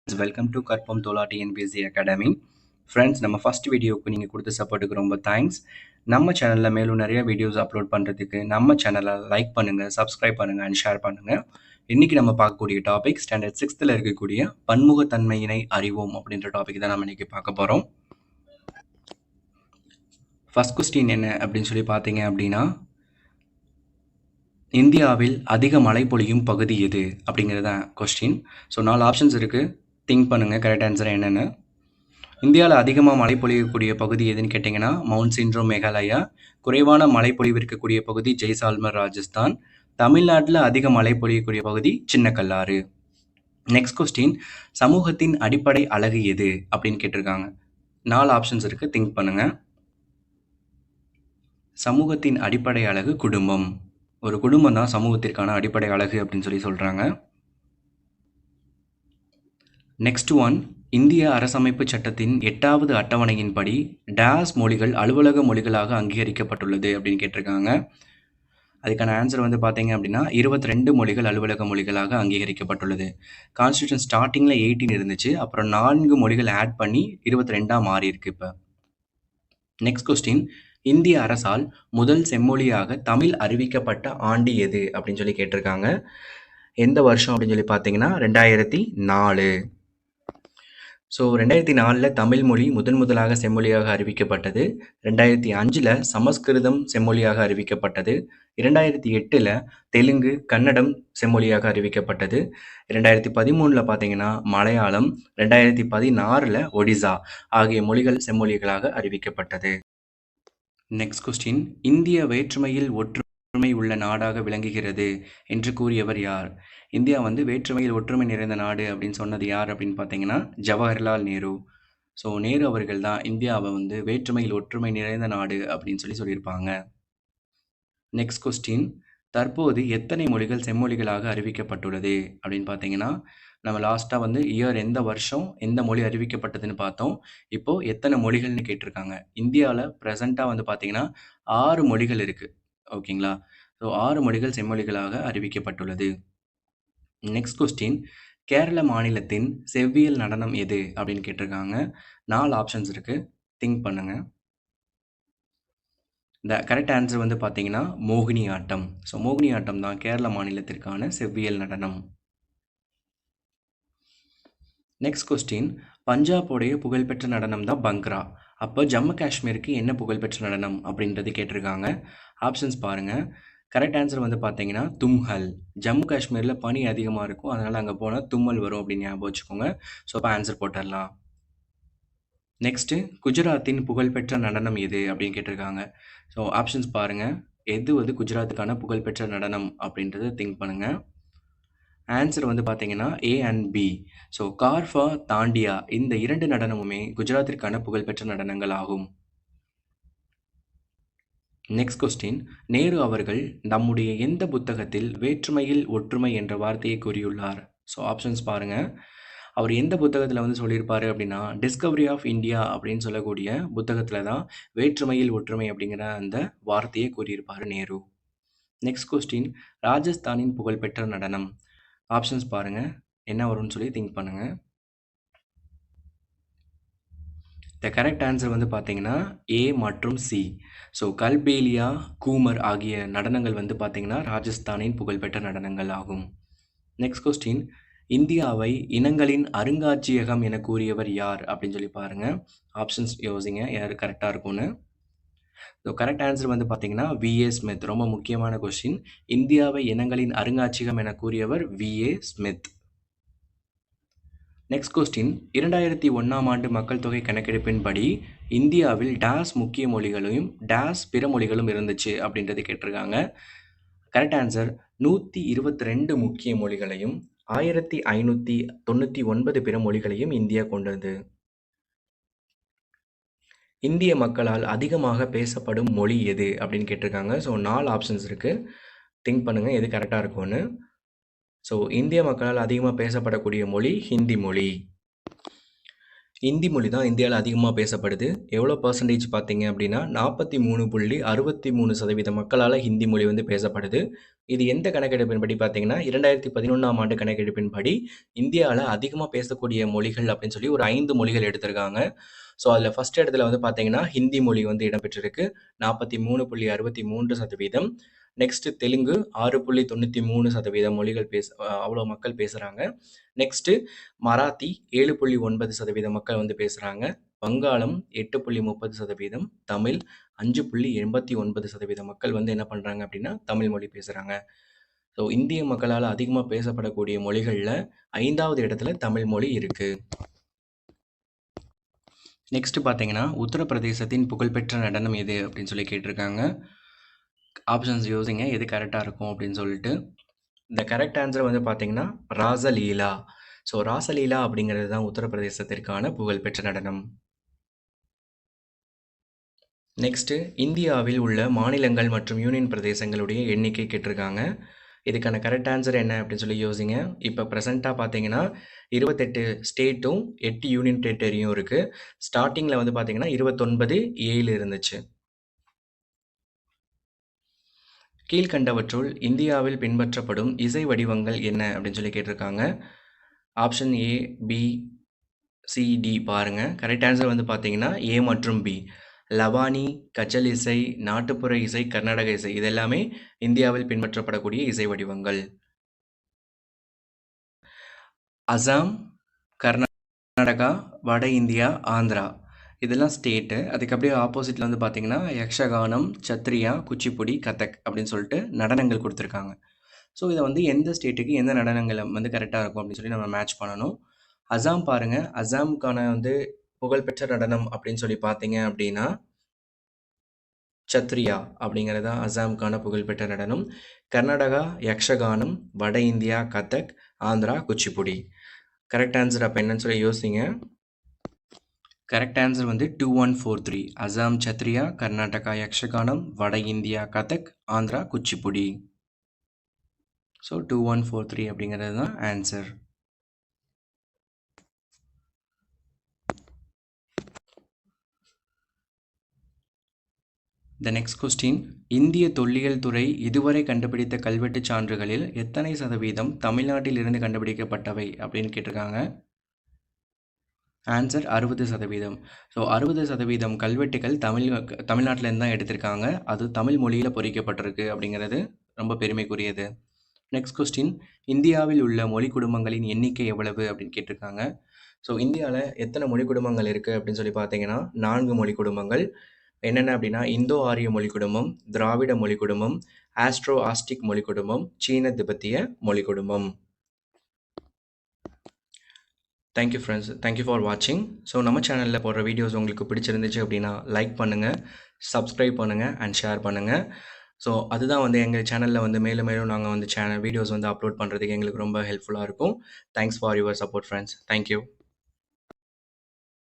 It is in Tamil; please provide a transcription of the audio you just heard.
வெல்கம் டு கற்பம் தோலா டிஎன்பிஎஸ்சி அகாடமி. ஃப்ரெண்ட்ஸ், நம்ம ஃபர்ஸ்ட் வீடியோவுக்கு நீங்கள் கொடுத்த சப்போர்ட்டுக்கு ரொம்ப தேங்க்ஸ். நம்ம சேனலில் மேலும் நிறைய வீடியோஸ் அப்லோட் பண்ணுறதுக்கு நம்ம சேனலை லைக் பண்ணுங்கள், சப்ஸ்கிரைப் பண்ணுங்கள் அண்ட் ஷேர் பண்ணுங்கள். இன்றைக்கி நம்ம பார்க்கக்கூடிய டாபிக் ஸ்டாண்டர்ட் 6th இருக்கக்கூடிய பன்முகத்தன்மையினை அறிவோம் அப்படின்ற டாபிக் தான் நம்ம இன்றைக்கி பார்க்க போகிறோம். ஃபர்ஸ்ட் கொஸ்டின் என்ன அப்படின்னு சொல்லி பார்த்தீங்க அப்படின்னா, இந்தியாவில் அதிக மழை பொழியும் பகுதி எது அப்படிங்கிறது தான் கொஸ்டின். ஸோ 4 ஆப்ஷன்ஸ் இருக்குது, திங்க் பண்ணுங்கள் கரெக்ட் ஆன்சர் என்னென்னு. இந்தியாவில் அதிகமாக மழை பொழியக்கூடிய பகுதி எதுன்னு கேட்டிங்கன்னா மவுண்ட் சின்ட்ரோம் மேகாலயா, குறைவான மழை பொழிவு இருக்கக்கூடிய பகுதி ஜெய்சால்மர் ராஜஸ்தான், தமிழ்நாட்டில் அதிக மழை பொழியக்கூடிய பகுதி சின்ன கல்லாறு. நெக்ஸ்ட் கொஸ்டின், சமூகத்தின் அடிப்படை அழகு எது அப்படின்னு கேட்டிருக்காங்க. 4 ஆப்ஷன்ஸ் இருக்குது, திங்க் பண்ணுங்கள். சமூகத்தின் அடிப்படை அழகு குடும்பம். ஒரு குடும்பம் தான் சமூகத்திற்கான அடிப்படை அழகு அப்படின்னு சொல்லி சொல்கிறாங்க. நெக்ஸ்ட் ஒன், இந்திய அரசமைப்பு சட்டத்தின் 8வது அட்டவணையின்படி டேஸ் மொழிகள் அலுவலக மொழிகளாக அங்கீகரிக்கப்பட்டுள்ளது அப்படின்னு கேட்டிருக்காங்க. அதுக்கான ஆன்சர் வந்து பார்த்தீங்க அப்படின்னா 22 மொழிகள் அலுவலக மொழிகளாக அங்கீகரிக்கப்பட்டுள்ளது. கான்ஸ்டியூஷன் ஸ்டார்டிங்கில் 18 இருந்துச்சு, அப்புறம் 4 மொழிகள் ஆட் பண்ணி 22ஆக மாறி இருக்கு இப்போ. நெக்ஸ்ட் கொஸ்டின், இந்திய அரசால் முதல் செம்மொழியாக தமிழ் அறிவிக்கப்பட்ட ஆண்டு எது அப்படின்னு சொல்லி கேட்டிருக்காங்க. எந்த வருஷம் அப்படின்னு சொல்லி பார்த்தீங்கன்னா 2004. ஸோ 2004 தமிழ் மொழி முதலாக செம்மொழியாக அறிவிக்கப்பட்டது. 2005 சமஸ்கிருதம் செம்மொழியாக அறிவிக்கப்பட்டது. 2008 தெலுங்கு, கன்னடம் செம்மொழியாக அறிவிக்கப்பட்டது. 2013 பார்த்தீங்கன்னா மலையாளம், 2016 ஒடிசா ஆகிய மொழிகள் செம்மொழிகளாக அறிவிக்கப்பட்டது. நெக்ஸ்ட் கொஸ்டின், இந்திய வேற்றுமையில் ஒற்றுமை உள்ள நாடாக விளங்குகிறது என்று கூறியவர் யார்? இந்தியா வந்து வேற்றுமையில் ஒற்றுமை நிறைந்த நாடு அப்படின்னு சொன்னது யார் அப்படின்னு பார்த்தீங்கன்னா ஜவஹர்லால் நேரு. ஸோ நேரு அவர்கள் தான் இந்தியாவை வந்து வேற்றுமையில் ஒற்றுமை நிறைந்த நாடு அப்படின்னு சொல்லியிருப்பாங்க. நெக்ஸ்ட் கொஸ்டின், தற்போது எத்தனை மொழிகள் செம்மொழிகளாக அறிவிக்கப்பட்டுள்ளது அப்படின்னு பார்த்தீங்கன்னா, நம்ம லாஸ்ட்டாக வந்து இயர் எந்த வருஷம் எந்த மொழி அறிவிக்கப்பட்டதுன்னு பார்த்தோம். இப்போது எத்தனை மொழிகள்னு கேட்டிருக்காங்க. இந்தியாவில் ப்ரெசண்ட்டாக வந்து பார்த்தீங்கன்னா 6 மொழிகள் இருக்குது. ஓகேங்களா? ஸோ 6 மொழிகள் செம்மொழிகளாக அறிவிக்கப்பட்டுள்ளது. நெக்ஸ்ட் கொஸ்டின், கேரள மாநிலத்தின் செவ்வியல் நடனம் எது அப்படின்னு கேட்டிருக்காங்க. 4 ஆப்ஷன்ஸ் இருக்குது, திங்க் பண்ணுங்கள். த கரெக்ட் ஆன்சர் வந்து பார்த்தீங்கன்னா மோகினி ஆட்டம். ஸோ மோகினி ஆட்டம் தான் கேரள மாநிலத்திற்கான செவ்வியல் நடனம். நெக்ஸ்ட் கொஸ்டின், பஞ்சாபோடைய புகழ்பெற்ற நடனம் தான் பங்க்ரா. அப்போ ஜம்மு காஷ்மீருக்கு என்ன புகழ்பெற்ற நடனம் அப்படின்றது கேட்டிருக்காங்க. ஆப்ஷன்ஸ் பாருங்கள். கரெக்ட் ஆன்சர் வந்து பார்த்தீங்கன்னா தும்ஹல். ஜம்மு காஷ்மீரில் பனி அதிகமாக இருக்கும், அதனால் அங்கே போனால் தும்மல் வரும் அப்படின்னு ஞாபகம் வச்சுக்கோங்க. ஸோ அப்போ ஆன்சர் போட்டுடலாம். நெக்ஸ்ட்டு, குஜராத்தின் புகழ்பெற்ற நடனம் எது அப்படின்னு கேட்டிருக்காங்க. ஸோ ஆப்ஷன்ஸ் பாருங்கள். எது வந்து குஜராத்துக்கான புகழ்பெற்ற நடனம் அப்படின்றத திங்க் பண்ணுங்கள். ஆன்சர் வந்து பார்த்தீங்கன்னா ஏ அண்ட் பி. ஸோ கார்ஃபா, தாண்டியா இந்த 2 நடனமுமே குஜராத்திற்கான புகழ்பெற்ற நடனங்கள் ஆகும். நெக்ஸ்ட் கொஸ்டின், நேரு அவர்கள் நம்முடைய எந்த புத்தகத்தில் வேற்றுமையில் ஒற்றுமை என்ற வார்த்தையை கூறியுள்ளார்? ஸோ ஆப்ஷன்ஸ் பாருங்கள். அவர் எந்த புத்தகத்தில் வந்து சொல்லியிருப்பார் அப்படின்னா டிஸ்கவரி ஆஃப் இந்தியா அப்படின்னு சொல்லக்கூடிய புத்தகத்தில் தான் வேற்றுமையில் ஒற்றுமை அப்படிங்கிற அந்த வார்த்தையை கூறியிருப்பார் நேரு. நெக்ஸ்ட் கொஸ்டின், ராஜஸ்தானின் புகழ்பெற்ற நடனம். ஆப்ஷன்ஸ் பாருங்கள், என்ன வரும்னு சொல்லி திங்க் பண்ணுங்கள். த கரெக்ட் ஆன்சர் வந்து பார்த்தீங்கன்னா ஏ மற்றும் சி. ஸோ கல்பேலியா, கூமர் ஆகிய நடனங்கள் வந்து பார்த்தீங்கன்னா ராஜஸ்தானின் புகழ்பெற்ற நடனங்கள் ஆகும். நெக்ஸ்ட் கொஸ்டின், இந்தியாவை இனங்களின் அருங்காட்சியகம் என கூறியவர் யார் அப்படின்னு சொல்லி பாருங்கள். ஆப்ஷன்ஸ் யோசிங்க யார் கரெக்டாக இருக்கும்னு. ஸோ கரெக்ட் ஆன்சர் வந்து பார்த்தீங்கன்னா விஏ ஸ்மித். ரொம்ப முக்கியமான கொஸ்டின். இந்தியாவை இனங்களின் அருங்காட்சியகம் என கூறியவர் விஏ ஸ்மித். நெக்ஸ்ட் கொஸ்டின், 2001ஆம் ஆண்டு மக்கள் தொகை கணக்கெடுப்பின்படி இந்தியாவில் டேஸ் முக்கிய மொழிகளையும் டேஸ் பிற மொழிகளும் இருந்துச்சு அப்படின்றது கேட்டிருக்காங்க. கரெக்ட் ஆன்சர் 122 முக்கிய மொழிகளையும் 1599 பிற மொழிகளையும் இந்தியா கொண்டது. இந்திய மக்களால் அதிகமாக பேசப்படும் மொழி எது அப்படின்னு கேட்டிருக்காங்க. ஸோ 4 ஆப்ஷன்ஸ் இருக்குது, திங்க் பண்ணுங்கள் எது கரெக்டாக இருக்கும்னு. ஸோ இந்திய மக்களால் அதிகமாக பேசப்படக்கூடிய மொழி ஹிந்தி மொழி. ஹிந்தி மொழி தான் இந்தியால அதிகமா பேசப்படுது. எவ்வளோ பெர்சன்டேஜ் பார்த்தீங்க அப்படின்னா, 43.63% மக்களால ஹிந்தி மொழி வந்து பேசப்படுது. இது எந்த கணக்கெடுப்பின்படி பார்த்தீங்கன்னா, 2011ஆம் ஆண்டு கணக்கெடுப்பின்படி, இந்தியால அதிகமா பேசக்கூடிய மொழிகள் அப்படின்னு சொல்லி ஒரு 5 மொழிகள் எடுத்திருக்காங்க. ஸோ, அதில ஃபர்ஸ்ட் இடத்துல வந்து பார்த்தீங்கன்னா, ஹிந்தி மொழி வந்து இடம்பெற்றிருக்கு. 43.63%. நெக்ஸ்ட் தெலுங்கு 6.93% மொழிகள் அவ்வளோ மக்கள் பேசுறாங்க. நெக்ஸ்ட்டு மராத்தி 7.9% மக்கள் வந்து பேசுறாங்க. வங்காளம் 8.30%, தமிழ் 5.89% மக்கள் வந்து என்ன பண்றாங்க அப்படின்னா, தமிழ் மொழி பேசுறாங்க. ஸோ இந்திய மக்களால அதிகமா பேசப்படக்கூடிய மொழிகள்ல 5வது இடத்துல தமிழ் மொழி இருக்கு. நெக்ஸ்ட் பார்த்தீங்கன்னா, உத்தரப்பிரதேசத்தின் புகழ்பெற்ற நடனம் எது அப்படின்னு சொல்லி கேட்டிருக்காங்க. ஆப்ஷன்ஸ் யோசிங்க எது கரெக்ட்டா இருக்கும் அப்படின்னு சொல்லிட்டு. இந்த கரெக்ட் ஆன்சர் வந்து பார்த்தீங்கன்னா, ராசலீலா. ஸோ ராசலீலா அப்படிங்கிறது தான் உத்தரப்பிரதேசத்திற்கான புகழ்பெற்ற நடனம். நெக்ஸ்ட்டு இந்தியாவில் உள்ள மாநிலங்கள் மற்றும் யூனியன் பிரதேசங்களுடைய எண்ணிக்கை கேட்டிருக்காங்க. இதுக்கான கரெக்ட் ஆன்சர் என்ன அப்படின்னு சொல்லி யோசிங்க. இப்போ ப்ரெசென்ட்டா பார்த்தீங்கன்னா, 28 ஸ்டேட்டும் 8 யூனியன் டெரிட்டரியும் இருக்கு. ஸ்டார்ட்டிங்ல வந்து பார்த்தீங்கன்னா, 29, 7 இருந்துச்சு. கீழ்க்கண்டவற்றுள் இந்தியாவில் பின்பற்றப்படும் இசை வடிவங்கள் என்ன அப்படின்னு சொல்லி கேட்டிருக்காங்க. Option A, B, C, D பாருங்க. கரெக்ட் ஆன்சர் வந்து பார்த்தீங்கன்னா, ஏ மற்றும் பி. லவானி, கச்சல் இசை, நாட்டுப்புற இசை, கர்நாடக இசை இது எல்லாமே இந்தியாவில் பின்பற்றப்படக்கூடிய இசை வடிவங்கள். அசாம், கர்நாடகா, வட இந்தியா, ஆந்திரா இதெல்லாம் ஸ்டேட்டு. அதுக்கு அப்படியே ஆப்போசிட்ல வந்து பார்த்தீங்கன்னா, யக்ஷகானம், சத்ரியா, குச்சிப்புடி, கதக் அப்படின்னு சொல்லிட்டு நடனங்கள் குடுத்துருக்காங்க. ஸோ, இத வந்து எந்த ஸ்டேட்டுக்கு எந்த நடனங்கள் வந்து கரெக்ட்டா இருக்கும் அப்படின்னு சொல்லி நம்ம மேட்ச் பண்ணணும். அசாம் பாருங்க. அசாமுக்கான வந்து புகழ்பெற்ற நடனம் அப்படின்னு சொல்லி பார்த்தீங்க அப்படின்னா, சத்ரியா அப்படிங்கிறது தான் அசாமுக்கான புகழ்பெற்ற நடனம். கர்நாடகா யக்ஷகானம், வட India Kathak, Andhra Kuchipudi. Correct answer அப்ப என்னன்னு சொல்லி யோசிங்க. கரெக்ட் ஆன்சர் வந்து 2143. அசாம் சத்ரியா, கர்நாடகா யக்ஷகானம், வட இந்தியா கதக், ஆந்திரா குச்சிப்புடி. ஸோ 2143 அப்படிங்கிறது தான் ஆன்சர். The next question. இந்திய தொல்லியல் துறை இதுவரை கண்டுபிடித்த கல்வெட்டுச் சான்றுகளில் எத்தனை சதவீதம் தமிழ்நாட்டில் இருந்து கண்டுபிடிக்கப்பட்டவை அப்படின்னு கேட்டிருக்காங்க. ஆன்சர் 60%. ஸோ 60% கல்வெட்டுகள் தமிழ்நாட்டிலேருந்து தான் எடுத்திருக்காங்க. அது தமிழ் மொழியில் பொறிக்கப்பட்டிருக்கு அப்படிங்கிறது ரொம்ப பெருமைக்குரியது. Next question. இந்தியாவில் உள்ள மொழி குடும்பங்களின் எண்ணிக்கை எவ்வளவு அப்படின்னு கேட்டிருக்காங்க. ஸோ இந்தியாவில் எத்தனை மொழி குடும்பங்கள் இருக்குது அப்படின்னு சொல்லி பார்த்தீங்கன்னா 4 மொழி குடும்பங்கள். என்னென்ன அப்படின்னா இந்தோ ஆரிய மொழி குடும்பம், திராவிட மொழி குடும்பம், ஆஸ்ட்ரோ ஆஸ்டிக் மொழி குடும்பம், சீன திபெத்திய மொழி குடும்பம். தேங்க்யூ ஃப்ரெண்ட்ஸ், தேங்க்யூ ஃபார் வாட்சிங். ஸோ நம்ம சேனலில் போடுற வீடியோஸ் உங்களுக்கு பிடிச்சிருந்துச்சு அப்படின்னா லைக் பண்ணுங்கள், சப்ஸ்கிரைப் பண்ணுங்கள் அண்ட் ஷேர் பண்ணுங்கள். ஸோ அதுதான் வந்து எங்கள் சேனலில் வந்து மேலும் மேலும் நாங்கள் வந்து வீடியோஸ் வந்து அப்லோட் பண்ணுறதுக்கு எங்களுக்கு ரொம்ப ஹெல்ப்ஃபுல்லாக இருக்கும். Thanks for your support friends. Thank you.